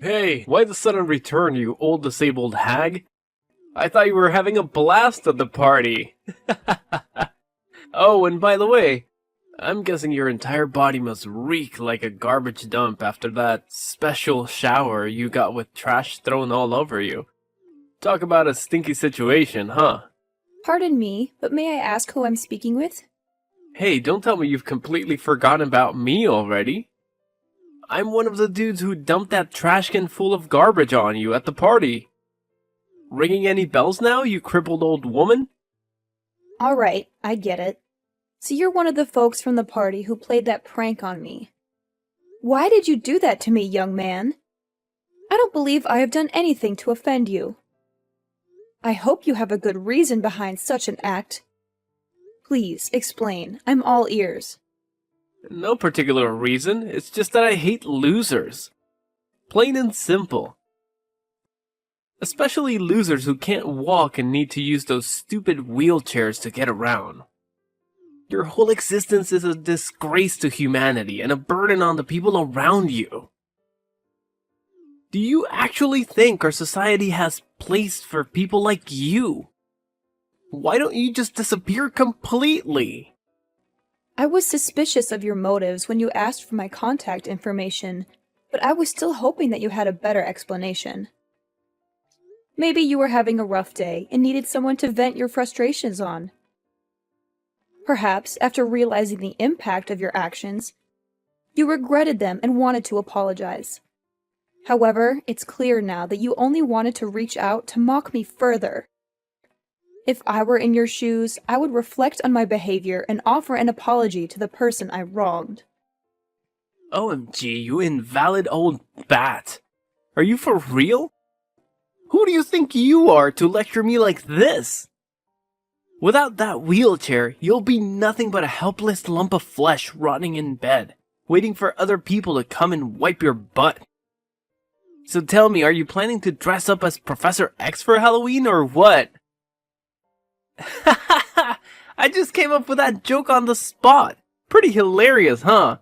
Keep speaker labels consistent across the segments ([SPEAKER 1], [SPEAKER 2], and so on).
[SPEAKER 1] Hey, why the sudden return, you old disabled hag? I thought you were having a blast at the party. Oh, and by the way, I'm guessing your entire body must reek like a garbage dump after that special shower you got with trash thrown all over you. Talk about a stinky situation, huh?
[SPEAKER 2] Pardon me, but may I ask who I'm speaking with?
[SPEAKER 1] Hey, don't tell me you've completely forgotten about me already. I'm one of the dudes who dumped that trash can full of garbage on you at the party. Ringing any bells now, you crippled old woman?
[SPEAKER 2] Alright, I get it. So you're one of the folks from the party who played that prank on me. Why did you do that to me, young man? I don't believe I have done anything to offend you. I hope you have a good reason behind such an act. Please, explain. I'm all ears.
[SPEAKER 1] No particular reason, it's just that I hate losers. Plain and simple. Especially losers who can't walk and need to use those stupid wheelchairs to get around. Your whole existence is a disgrace to humanity and a burden on the people around you. Do you actually think our society has place for people like you? Why don't you just disappear completely?
[SPEAKER 2] I was suspicious of your motives when you asked for my contact information, but I was still hoping that you had a better explanation. Maybe you were having a rough day and needed someone to vent your frustrations on. Perhaps, after realizing the impact of your actions, you regretted them and wanted to apologize. However, it's clear now that you only wanted to reach out to mock me further. If I were in your shoes, I would reflect on my behavior and offer an apology to the person I wronged.
[SPEAKER 1] OMG, you invalid old bat. Are you for real? Who do you think you are to lecture me like this? Without that wheelchair, you'll be nothing but a helpless lump of flesh rotting in bed, waiting for other people to come and wipe your butt. So tell me, are you planning to dress up as Professor X for Halloween or what? I just came up with that joke on the spot. Pretty hilarious, huh?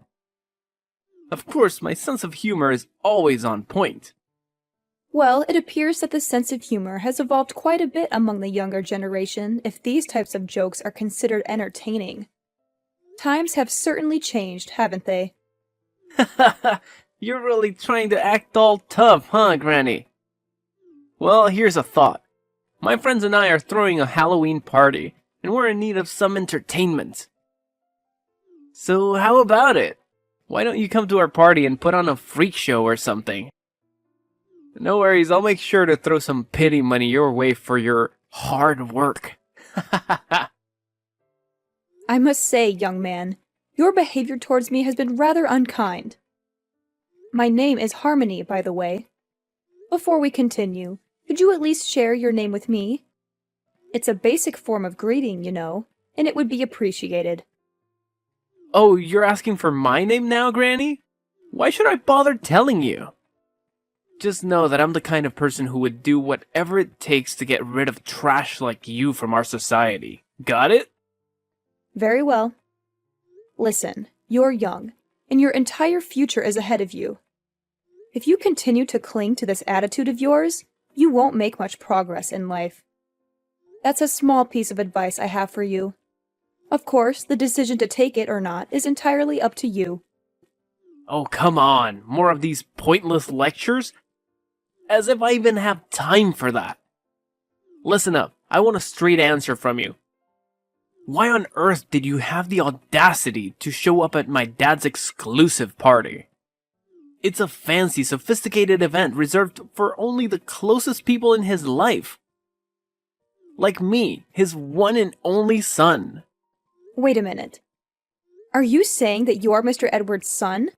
[SPEAKER 1] Of course, my sense of humor is always on point.
[SPEAKER 2] Well, it appears that the sense of humor has evolved quite a bit among the younger generation if these types of jokes are considered entertaining. Times have certainly changed, haven't they?
[SPEAKER 1] You're really trying to act all tough, huh, Granny? Well, here's a thought. My friends and I are throwing a Halloween party, and we're in need of some entertainment. So how about it? Why don't you come to our party and put on a freak show or something? No worries, I'll make sure to throw some pity money your way for your hard work.
[SPEAKER 2] I must say, young man, your behavior towards me has been rather unkind. My name is Harmony, by the way. Before we continue, could you at least share your name with me? It's a basic form of greeting, you know, and it would be appreciated.
[SPEAKER 1] Oh, you're asking for my name now, Granny? Why should I bother telling you? Just know that I'm the kind of person who would do whatever it takes to get rid of trash like you from our society. Got it?
[SPEAKER 2] Very well. Listen, you're young, and your entire future is ahead of you. If you continue to cling to this attitude of yours, you won't make much progress in life. That's a small piece of advice I have for you. Of course, the decision to take it or not is entirely up to you.
[SPEAKER 1] Oh, come on. More of these pointless lectures? As if I even have time for that. Listen up, I want a straight answer from you. Why on earth did you have the audacity to show up at my dad's exclusive party? It's a fancy, sophisticated event reserved for only the closest people in his life. Like me, his one and only son.
[SPEAKER 2] Wait a minute. Are you saying that you're Mr. Edwards' son?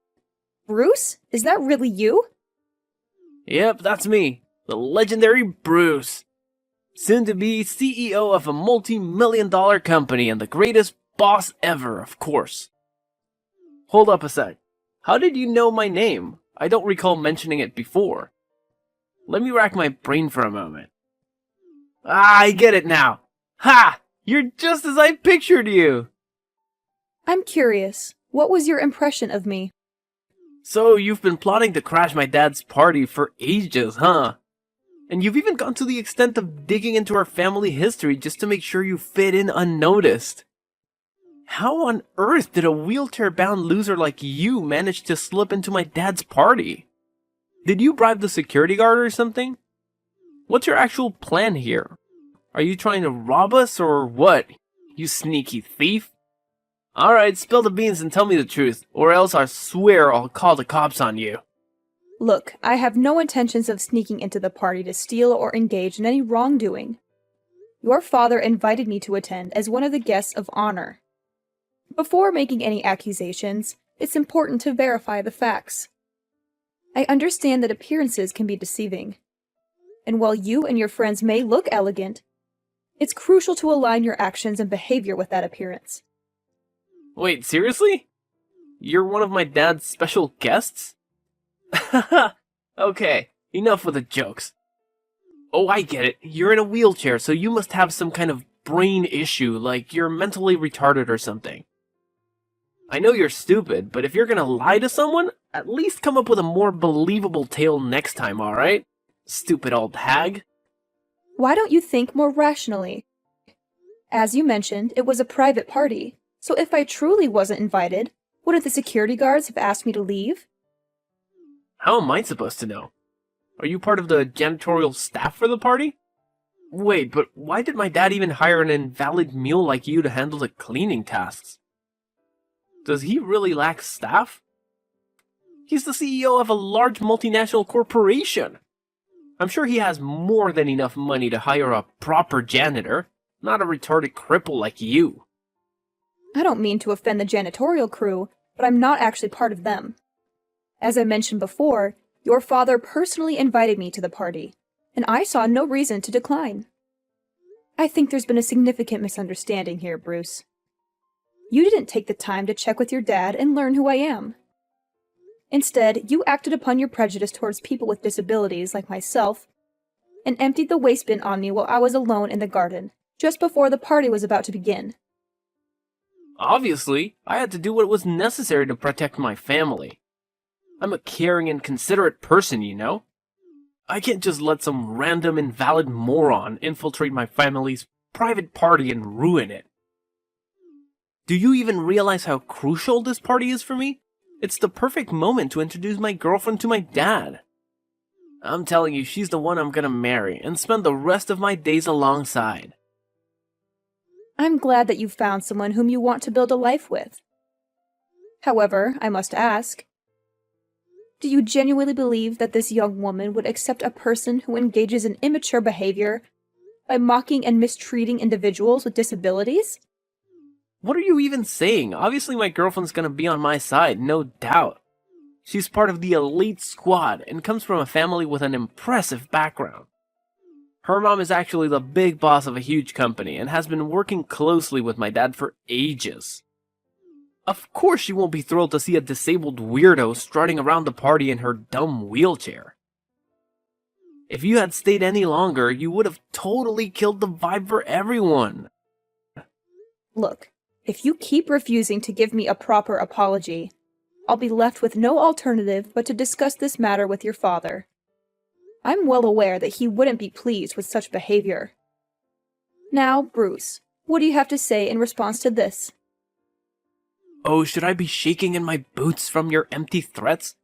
[SPEAKER 2] Bruce? Is that really you?
[SPEAKER 1] Yep, that's me. The legendary Bruce. Soon to be CEO of a multi-million-dollar company and the greatest boss ever, of course. Hold up a sec. How did you know my name? I don't recall mentioning it before. Let me rack my brain for a moment. Ah, I get it now. Ha! You're just as I pictured you.
[SPEAKER 2] I'm curious. What was your impression of me?
[SPEAKER 1] So you've been plotting to crash my dad's party for ages, huh? And you've even gone to the extent of digging into our family history just to make sure you fit in unnoticed. How on earth did a wheelchair-bound loser like you manage to slip into my dad's party? Did you bribe the security guard or something? What's your actual plan here? Are you trying to rob us or what, you sneaky thief? Alright, spill the beans and tell me the truth, or else I swear I'll call the cops on you.
[SPEAKER 2] Look, I have no intentions of sneaking into the party to steal or engage in any wrongdoing. Your father invited me to attend as one of the guests of honor. Before making any accusations, it's important to verify the facts. I understand that appearances can be deceiving. And while you and your friends may look elegant, it's crucial to align your actions and behavior with that appearance.
[SPEAKER 1] Wait, seriously? You're one of my dad's special guests? Okay, enough with the jokes. Oh, I get it. You're in a wheelchair, so you must have some kind of brain issue, like you're mentally retarded or something. I know you're stupid, but if you're gonna lie to someone, at least come up with a more believable tale next time, alright? Stupid old hag.
[SPEAKER 2] Why don't you think more rationally? As you mentioned, it was a private party, so if I truly wasn't invited, wouldn't the security guards have asked me to leave?
[SPEAKER 1] How am I supposed to know? Are you part of the janitorial staff for the party? Wait, but why did my dad even hire an invalid mule like you to handle the cleaning tasks? Does he really lack staff? He's the CEO of a large multinational corporation. I'm sure he has more than enough money to hire a proper janitor, not a retarded cripple like you.
[SPEAKER 2] I don't mean to offend the janitorial crew, but I'm not actually part of them. As I mentioned before, your father personally invited me to the party, and I saw no reason to decline. I think there's been a significant misunderstanding here, Bruce. You didn't take the time to check with your dad and learn who I am. Instead, you acted upon your prejudice towards people with disabilities like myself and emptied the waste bin on me while I was alone in the garden, just before the party was about to begin.
[SPEAKER 1] Obviously, I had to do what was necessary to protect my family. I'm a caring and considerate person, you know? I can't just let some random invalid moron infiltrate my family's private party and ruin it. Do you even realize how crucial this party is for me? It's the perfect moment to introduce my girlfriend to my dad. I'm telling you, she's the one I'm gonna marry and spend the rest of my days alongside.
[SPEAKER 2] I'm glad that you've found someone whom you want to build a life with. However, I must ask, do you genuinely believe that this young woman would accept a person who engages in immature behavior by mocking and mistreating individuals with disabilities?
[SPEAKER 1] What are you even saying? Obviously my girlfriend's gonna be on my side, no doubt. She's part of the elite squad and comes from a family with an impressive background. Her mom is actually the big boss of a huge company and has been working closely with my dad for ages. Of course she won't be thrilled to see a disabled weirdo strutting around the party in her dumb wheelchair. If you had stayed any longer, you would have totally killed the vibe for everyone.
[SPEAKER 2] Look, if you keep refusing to give me a proper apology, I'll be left with no alternative but to discuss this matter with your father. I'm well aware that he wouldn't be pleased with such behavior. Now, Bruce, what do you have to say in response to this?
[SPEAKER 1] Oh, should I be shaking in my boots from your empty threats?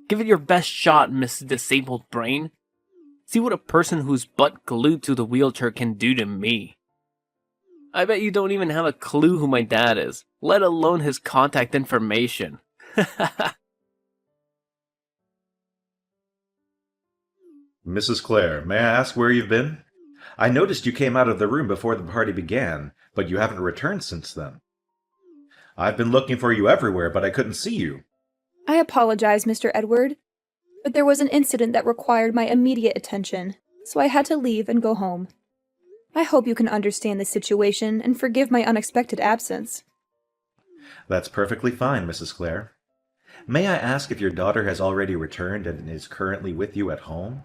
[SPEAKER 1] Give it your best shot, Miss Disabled Brain. See what a person who's butt glued to the wheelchair can do to me. I bet you don't even have a clue who my dad is, let alone his contact information.
[SPEAKER 3] Mrs. Clare, may I ask where you've been? I noticed you came out of the room before the party began, but you haven't returned since then. I've been looking for you everywhere, but I couldn't see you.
[SPEAKER 2] I apologize, Mr. Edward, but there was an incident that required my immediate attention, so I had to leave and go home. I hope you can understand the situation and forgive my unexpected absence.
[SPEAKER 3] That's perfectly fine, Mrs. Clare. May I ask if your daughter has already returned and is currently with you at home?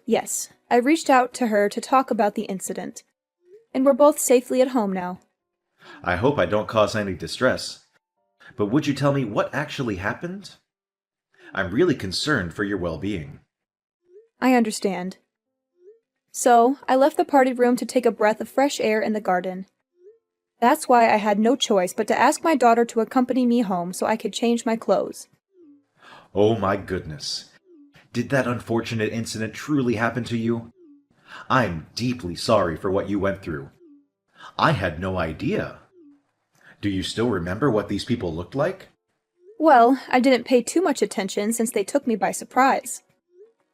[SPEAKER 2] Yes, I reached out to her to talk about the incident, and we're both safely at home now.
[SPEAKER 3] I hope I don't cause any distress. But would you tell me what actually happened? I'm really concerned for your well-being.
[SPEAKER 2] I understand. So, I left the party room to take a breath of fresh air in the garden. That's why I had no choice but to ask my daughter to accompany me home so I could change my clothes.
[SPEAKER 3] Oh my goodness. Did that unfortunate incident truly happen to you? I'm deeply sorry for what you went through. I had no idea. Do you still remember what these people looked like?
[SPEAKER 2] Well, I didn't pay too much attention since they took me by surprise.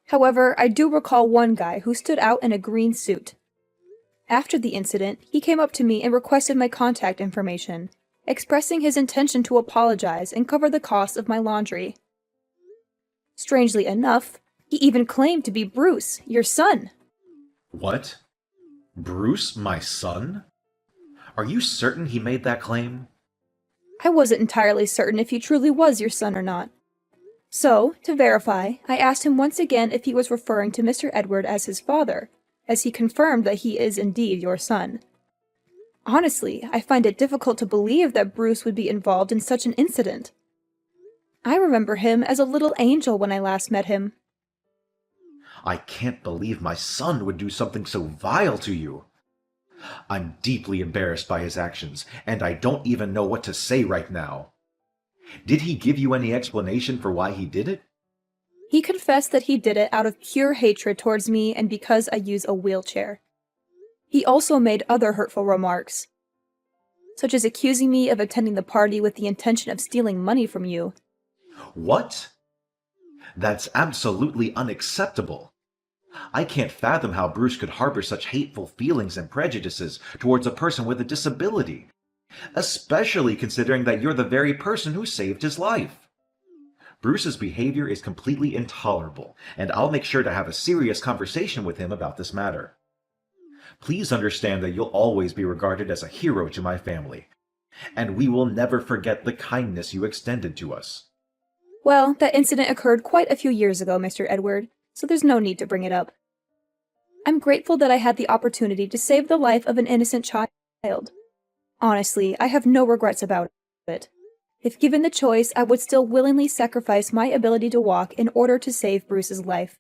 [SPEAKER 2] However, I do recall one guy who stood out in a green suit. After the incident, he came up to me and requested my contact information, expressing his intention to apologize and cover the cost of my laundry. Strangely enough, he even claimed to be Bruce, your son.
[SPEAKER 3] What? Bruce, my son? Are you certain he made that claim?
[SPEAKER 2] I wasn't entirely certain if he truly was your son or not. So, to verify, I asked him once again if he was referring to Mr. Edward as his father, as he confirmed that he is indeed your son. Honestly, I find it difficult to believe that Bruce would be involved in such an incident. I remember him as a little angel when I last met him.
[SPEAKER 3] I can't believe my son would do something so vile to you. I'm deeply embarrassed by his actions, and I don't even know what to say right now. Did he give you any explanation for why he did it?
[SPEAKER 2] He confessed that he did it out of pure hatred towards me and because I use a wheelchair. He also made other hurtful remarks, such as accusing me of attending the party with the intention of stealing money from you.
[SPEAKER 3] What? That's absolutely unacceptable. I can't fathom how Bruce could harbor such hateful feelings and prejudices towards a person with a disability, especially considering that you're the very person who saved his life. Bruce's behavior is completely intolerable, and I'll make sure to have a serious conversation with him about this matter. Please understand that you'll always be regarded as a hero to my family, and we will never forget the kindness you extended to us.
[SPEAKER 2] Well, that incident occurred quite a few years ago, Mr. Edward, so there's no need to bring it up. I'm grateful that I had the opportunity to save the life of an innocent child. Honestly, I have no regrets about it. If given the choice, I would still willingly sacrifice my ability to walk in order to save Bruce's life.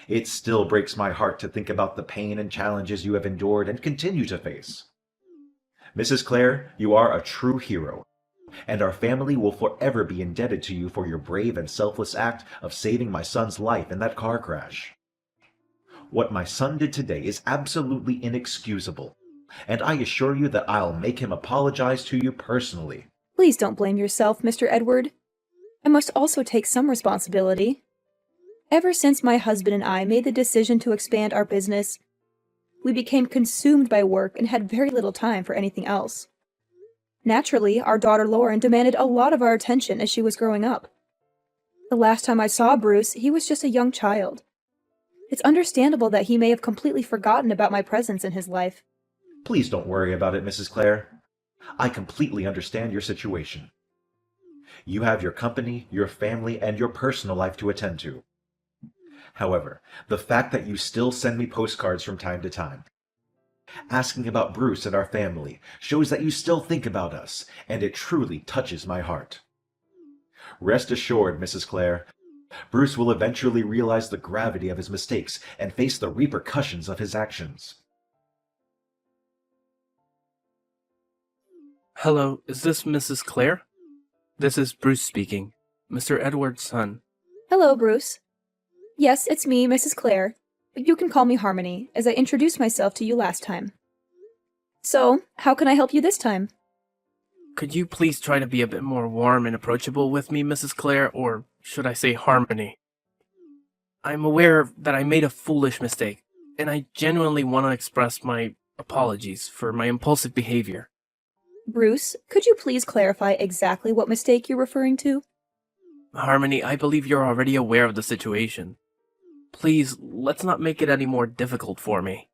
[SPEAKER 3] It still breaks my heart to think about the pain and challenges you have endured and continue to face. Mrs. Clare, you are a true hero, and our family will forever be indebted to you for your brave and selfless act of saving my son's life in that car crash. What my son did today is absolutely inexcusable, and I assure you that I'll make him apologize to you personally.
[SPEAKER 2] Please don't blame yourself, Mr. Edward. I must also take some responsibility. Ever since my husband and I made the decision to expand our business, we became consumed by work and had very little time for anything else. Naturally, our daughter Lauren demanded a lot of our attention as she was growing up. The last time I saw Bruce, he was just a young child. It's understandable that he may have completely forgotten about my presence in his life.
[SPEAKER 3] Please don't worry about it, Mrs. Clare. I completely understand your situation. You have your company, your family, and your personal life to attend to. However, the fact that you still send me postcards from time to time, asking about Bruce and our family, shows that you still think about us, and it truly touches my heart. Rest assured, Mrs. Clare, Bruce will eventually realize the gravity of his mistakes and face the repercussions of his actions.
[SPEAKER 1] Hello, is this Mrs. Clare? This is Bruce speaking, Mr. Edward's son.
[SPEAKER 2] Hello, Bruce. Yes, it's me, Mrs. Clare, but you can call me Harmony, as I introduced myself to you last time. So, how can I help you this time?
[SPEAKER 1] Could you please try to be a bit more warm and approachable with me, Mrs. Clare, or should I say Harmony? I'm aware that I made a foolish mistake, and I genuinely want to express my apologies for my impulsive behavior.
[SPEAKER 2] Bruce, could you please clarify exactly what mistake you're referring to?
[SPEAKER 1] Harmony, I believe you're already aware of the situation. Please, let's not make it any more difficult for me.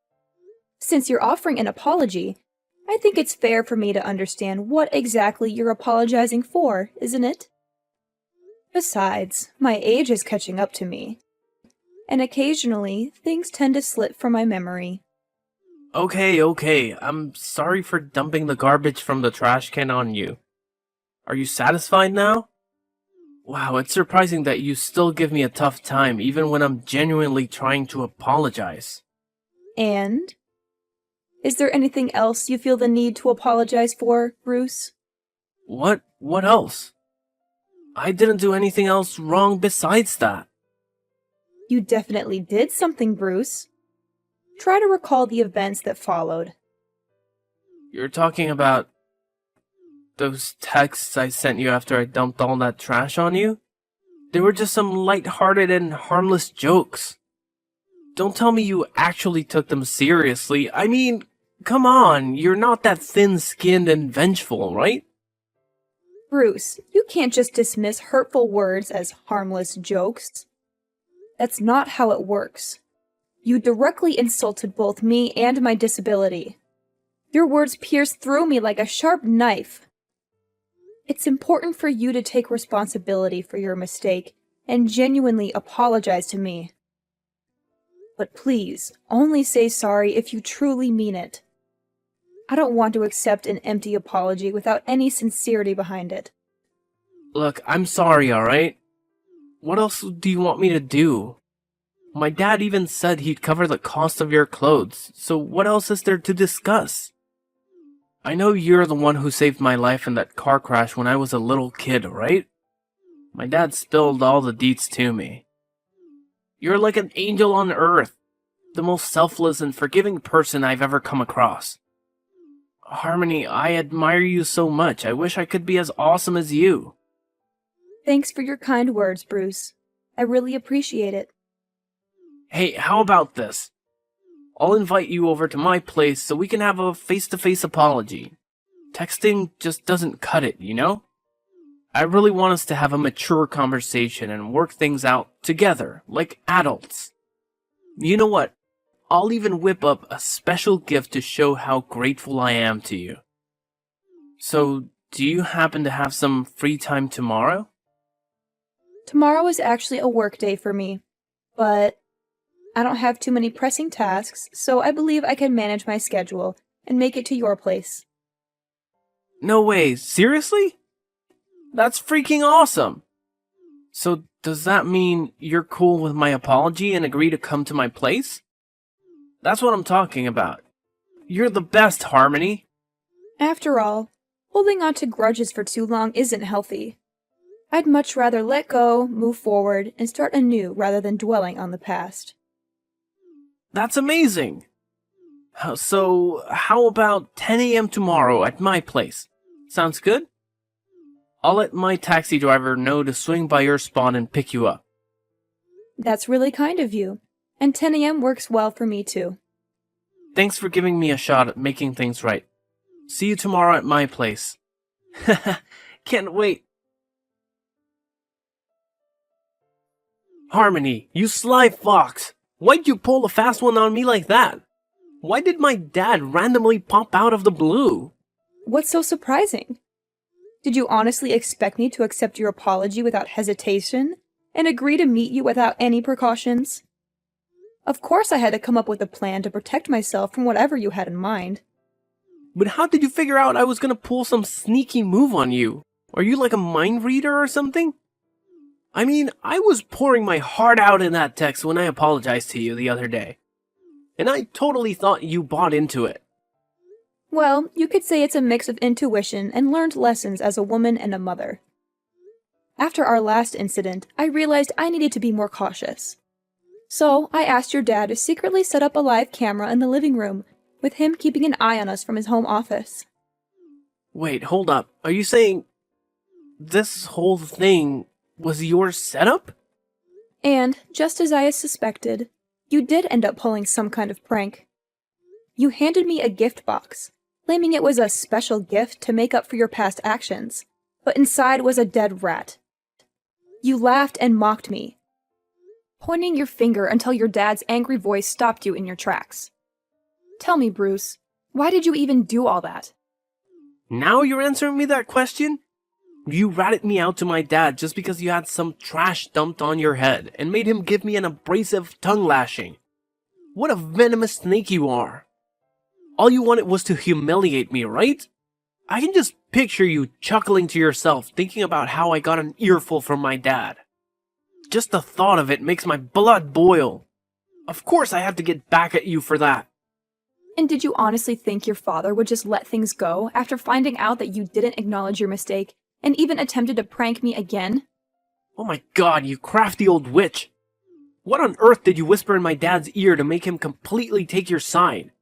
[SPEAKER 2] Since you're offering an apology, I think it's fair for me to understand what exactly you're apologizing for, isn't it? Besides, my age is catching up to me, and occasionally things tend to slip from my memory.
[SPEAKER 1] Okay, I'm sorry for dumping the garbage from the trash can on you. Are you satisfied now? Wow, it's surprising that you still give me a tough time even when I'm genuinely trying to apologize.
[SPEAKER 2] And? Is there anything else you feel the need to apologize for, Bruce?
[SPEAKER 1] What else? I didn't do anything else wrong besides that.
[SPEAKER 2] You definitely did something, Bruce. Try to recall the events that followed.
[SPEAKER 1] You're talking about those texts I sent you after I dumped all that trash on you? They were just some light-hearted and harmless jokes. Don't tell me you actually took them seriously. I mean, come on, you're not that thin-skinned and vengeful, right?
[SPEAKER 2] Bruce, you can't just dismiss hurtful words as harmless jokes. That's not how it works. You directly insulted both me and my disability. Your words pierced through me like a sharp knife. It's important for you to take responsibility for your mistake and genuinely apologize to me. But please, only say sorry if you truly mean it. I don't want to accept an empty apology without any sincerity behind it.
[SPEAKER 1] Look, I'm sorry, alright? What else do you want me to do? My dad even said he'd cover the cost of your clothes, so what else is there to discuss? I know you're the one who saved my life in that car crash when I was a little kid, right? My dad spilled all the deets to me. You're like an angel on earth, the most selfless and forgiving person I've ever come across. Harmony, I admire you so much. I wish I could be as awesome as you.
[SPEAKER 2] Thanks for your kind words, Bruce. I really appreciate it.
[SPEAKER 1] Hey, how about this? I'll invite you over to my place so we can have a face-to-face apology. Texting just doesn't cut it, you know? I really want us to have a mature conversation and work things out together, like adults. You know what? I'll even whip up a special gift to show how grateful I am to you. So, do you happen to have some free time tomorrow?
[SPEAKER 2] Tomorrow is actually a work day for me, but I don't have too many pressing tasks, so I believe I can manage my schedule and make it to your place.
[SPEAKER 1] No way, seriously? That's freaking awesome! So, does that mean you're cool with my apology and agree to come to my place? That's what I'm talking about. You're the best, Harmony.
[SPEAKER 2] After all, holding on to grudges for too long isn't healthy. I'd much rather let go, move forward, and start anew rather than dwelling on the past.
[SPEAKER 1] That's amazing! So, how about 10 a.m. tomorrow at my place? Sounds good? I'll let my taxi driver know to swing by your spot and pick you up.
[SPEAKER 2] That's really kind of you, and 10 a.m. works well for me too.
[SPEAKER 1] Thanks for giving me a shot at making things right. See you tomorrow at my place. Can't wait. Harmony, you sly fox! Why'd you pull a fast one on me like that? Why did my dad randomly pop out of the blue?
[SPEAKER 2] What's so surprising? Did you honestly expect me to accept your apology without hesitation and agree to meet you without any precautions? Of course I had to come up with a plan to protect myself from whatever you had in mind.
[SPEAKER 1] But how did you figure out I was gonna pull some sneaky move on you? Are you like a mind reader or something? I mean, I was pouring my heart out in that text when I apologized to you the other day. And I totally thought you bought into it.
[SPEAKER 2] Well, you could say it's a mix of intuition and learned lessons as a woman and a mother. After our last incident, I realized I needed to be more cautious. So, I asked your dad to secretly set up a live camera in the living room, with him keeping an eye on us from his home office.
[SPEAKER 1] Wait, hold up. Are you saying this whole thing was your setup?
[SPEAKER 2] And, just as I had suspected, you did end up pulling some kind of prank. You handed me a gift box, claiming it was a special gift to make up for your past actions, but inside was a dead rat. You laughed and mocked me, pointing your finger until your dad's angry voice stopped you in your tracks. Tell me, Bruce, why did you even do all that?
[SPEAKER 1] Now you're answering me that question? You ratted me out to my dad just because you had some trash dumped on your head and made him give me an abrasive tongue lashing. What a venomous snake you are. All you wanted was to humiliate me, right? I can just picture you chuckling to yourself, thinking about how I got an earful from my dad. Just the thought of it makes my blood boil. Of course I had to get back at you for that.
[SPEAKER 2] And did you honestly think your father would just let things go after finding out that you didn't acknowledge your mistake and even attempted to prank me again?
[SPEAKER 1] Oh my god, you crafty old witch. What on earth did you whisper in my dad's ear to make him completely take your side?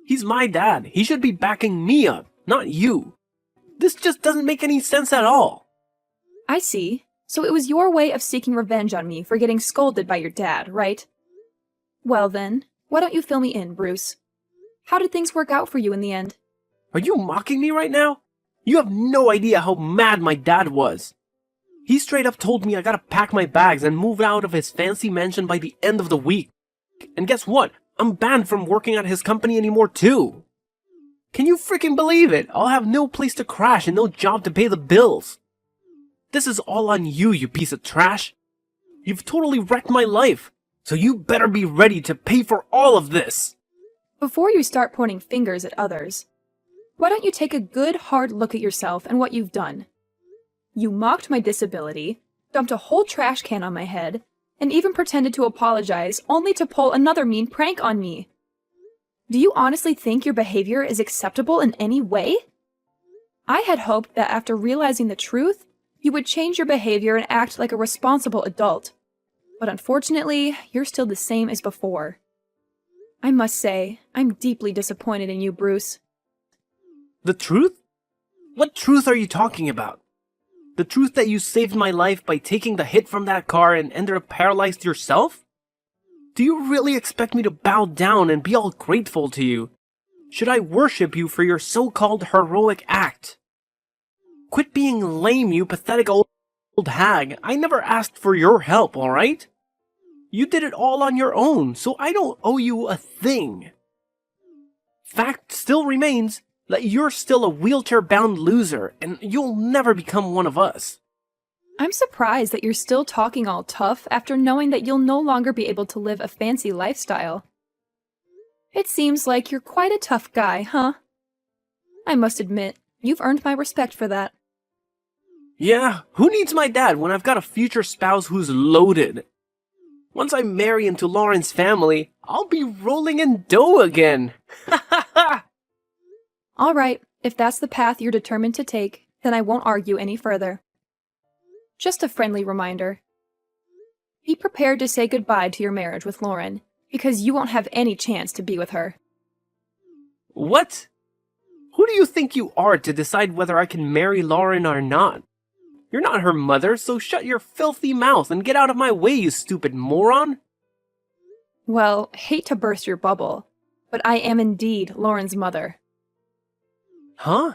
[SPEAKER 1] He's my dad. He should be backing me up, not you. This just doesn't make any sense at all.
[SPEAKER 2] I see. So it was your way of seeking revenge on me for getting scolded by your dad, right? Well then, why don't you fill me in, Bruce? How did things work out for you in the end?
[SPEAKER 1] Are you mocking me right now? You have no idea how mad my dad was. He straight up told me I gotta pack my bags and move out of his fancy mansion by the end of the week. And guess what? I'm banned from working at his company anymore too. Can you freaking believe it? I'll have no place to crash and no job to pay the bills. This is all on you, you piece of trash. You've totally wrecked my life, so you better be ready to pay for all of this.
[SPEAKER 2] Before you start pointing fingers at others, why don't you take a good hard look at yourself and what you've done? You mocked my disability, dumped a whole trash can on my head, and even pretended to apologize only to pull another mean prank on me. Do you honestly think your behavior is acceptable in any way? I had hoped that after realizing the truth, you would change your behavior and act like a responsible adult. But unfortunately, you're still the same as before. I must say, I'm deeply disappointed in you, Bruce.
[SPEAKER 1] The truth? What truth are you talking about? The truth that you saved my life by taking the hit from that car and ended up paralyzed yourself? Do you really expect me to bow down and be all grateful to you? Should I worship you for your so-called heroic act? Quit being lame, you pathetic old hag. I never asked for your help, alright? You did it all on your own, so I don't owe you a thing. Fact still remains that you're still a wheelchair-bound loser, and you'll never become one of us.
[SPEAKER 2] I'm surprised that you're still talking all tough after knowing that you'll no longer be able to live a fancy lifestyle. It seems like you're quite a tough guy, huh? I must admit, you've earned my respect for that.
[SPEAKER 1] Yeah, who needs my dad when I've got a future spouse who's loaded? Once I marry into Lauren's family, I'll be rolling in dough again. Ha ha ha!
[SPEAKER 2] Alright, if that's the path you're determined to take, then I won't argue any further. Just a friendly reminder. Be prepared to say goodbye to your marriage with Lauren, because you won't have any chance to be with her.
[SPEAKER 1] What? Who do you think you are to decide whether I can marry Lauren or not? You're not her mother, so shut your filthy mouth and get out of my way, you stupid moron!
[SPEAKER 2] Well, hate to burst your bubble, but I am indeed Lauren's mother.
[SPEAKER 1] Huh?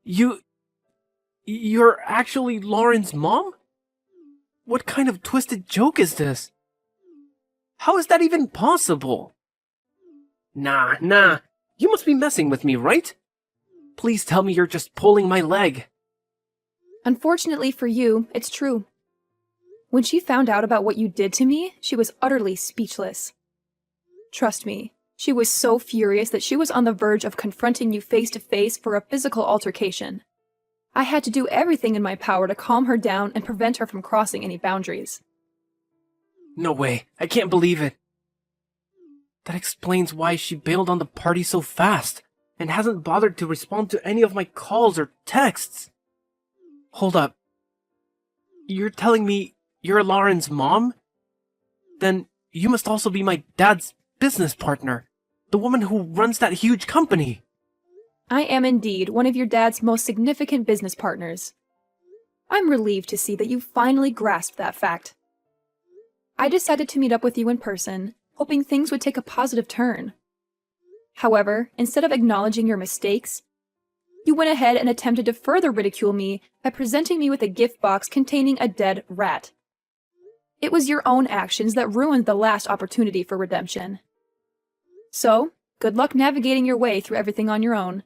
[SPEAKER 1] You're actually Lauren's mom? What kind of twisted joke is this? How is that even possible? Nah, you must be messing with me, right? Please tell me you're just pulling my leg.
[SPEAKER 2] Unfortunately for you, it's true. When she found out about what you did to me, she was utterly speechless. Trust me, she was so furious that she was on the verge of confronting you face to face for a physical altercation. I had to do everything in my power to calm her down and prevent her from crossing any boundaries.
[SPEAKER 1] No way, I can't believe it. That explains why she bailed on the party so fast, and hasn't bothered to respond to any of my calls or texts. Hold up. You're telling me you're Lauren's mom? Then you must also be my dad's business partner, the woman who runs that huge company.
[SPEAKER 2] I am indeed one of your dad's most significant business partners. I'm relieved to see that you finally grasped that fact. I decided to meet up with you in person, hoping things would take a positive turn. However, instead of acknowledging your mistakes, you went ahead and attempted to further ridicule me by presenting me with a gift box containing a dead rat. It was your own actions that ruined the last opportunity for redemption. So, good luck navigating your way through everything on your own.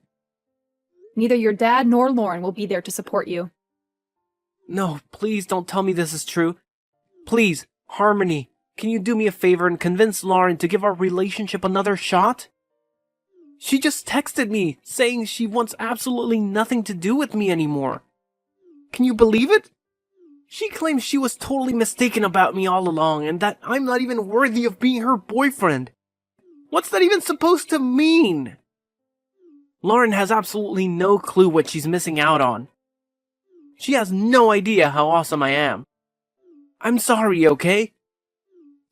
[SPEAKER 2] Neither your dad nor Lauren will be there to support you.
[SPEAKER 1] No, please don't tell me this is true. Please, Harmony, can you do me a favor and convince Lauren to give our relationship another shot? She just texted me saying she wants absolutely nothing to do with me anymore. Can you believe it? She claims she was totally mistaken about me all along and that I'm not even worthy of being her boyfriend. What's that even supposed to mean? Lauren has absolutely no clue what she's missing out on. She has no idea how awesome I am. I'm sorry, okay?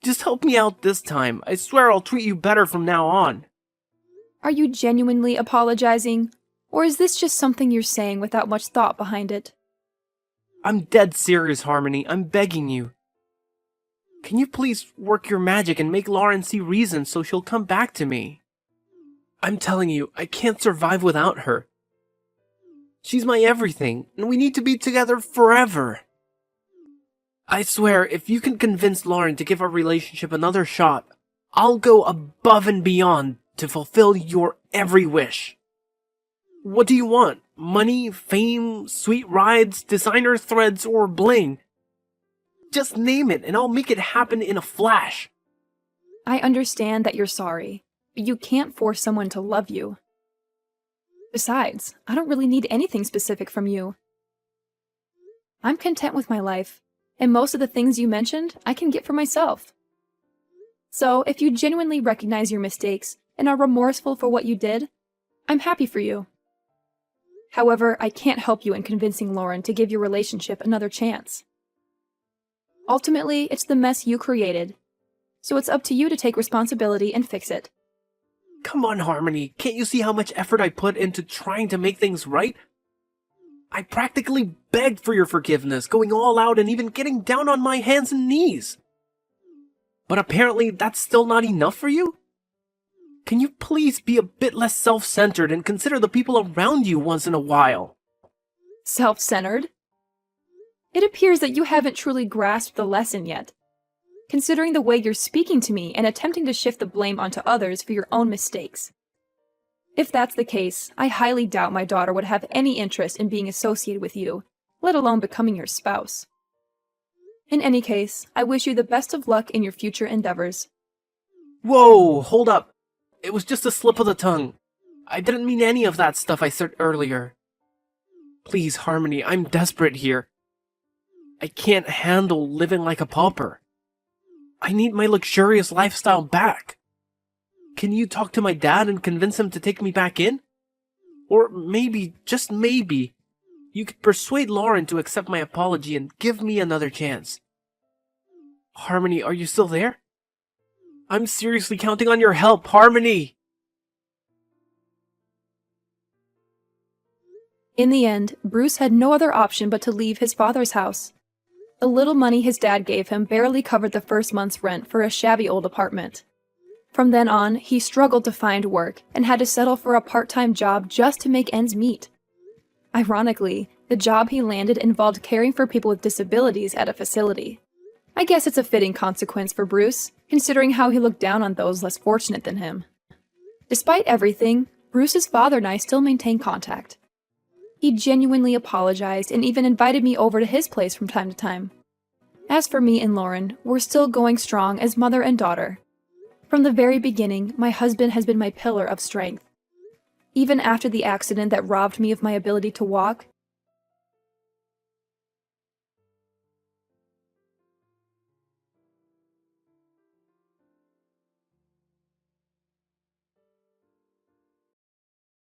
[SPEAKER 1] Just help me out this time. I swear I'll treat you better from now on.
[SPEAKER 2] Are you genuinely apologizing? Or is this just something you're saying without much thought behind it?
[SPEAKER 1] I'm dead serious, Harmony. I'm begging you. Can you please work your magic and make Lauren see reason so she'll come back to me? I'm telling you, I can't survive without her. She's my everything, and we need to be together forever. I swear, if you can convince Lauren to give our relationship another shot, I'll go above and beyond to fulfill your every wish. What do you want? Money, fame, sweet rides, designer threads, or bling? Just name it, and I'll make it happen in a flash.
[SPEAKER 2] I understand that you're sorry, but you can't force someone to love you. Besides, I don't really need anything specific from you. I'm content with my life, and most of the things you mentioned I can get for myself. So, if you genuinely recognize your mistakes and are remorseful for what you did, I'm happy for you. However, I can't help you in convincing Lauren to give your relationship another chance. Ultimately, it's the mess you created, so it's up to you to take responsibility and fix it.
[SPEAKER 1] Come on, Harmony. Can't you see how much effort I put into trying to make things right? I practically begged for your forgiveness, going all out and even getting down on my hands and knees. But apparently that's still not enough for you? Can you please be a bit less self-centered and consider the people around you once in a while?
[SPEAKER 2] Self-centered? It appears that you haven't truly grasped the lesson yet, considering the way you're speaking to me and attempting to shift the blame onto others for your own mistakes. If that's the case, I highly doubt my daughter would have any interest in being associated with you, let alone becoming your spouse. In any case, I wish you the best of luck in your future endeavors.
[SPEAKER 1] Whoa, hold up. It was just a slip of the tongue. I didn't mean any of that stuff I said earlier. Please, Harmony, I'm desperate here. I can't handle living like a pauper. I need my luxurious lifestyle back. Can you talk to my dad and convince him to take me back in? Or maybe, just maybe, you could persuade Lauren to accept my apology and give me another chance. Harmony, are you still there? I'm seriously counting on your help, Harmony!
[SPEAKER 2] In the end, Bruce had no other option but to leave his father's house. The little money his dad gave him barely covered the first month's rent for a shabby old apartment. From then on, he struggled to find work and had to settle for a part-time job just to make ends meet. Ironically, the job he landed involved caring for people with disabilities at a facility. I guess it's a fitting consequence for Bruce, considering how he looked down on those less fortunate than him. Despite everything, Bruce's father and I still maintain contact. He genuinely apologized and even invited me over to his place from time to time. As for me and Lauren, we're still going strong as mother and daughter. From the very beginning, my husband has been my pillar of strength. Even after the accident that robbed me of my ability to walk,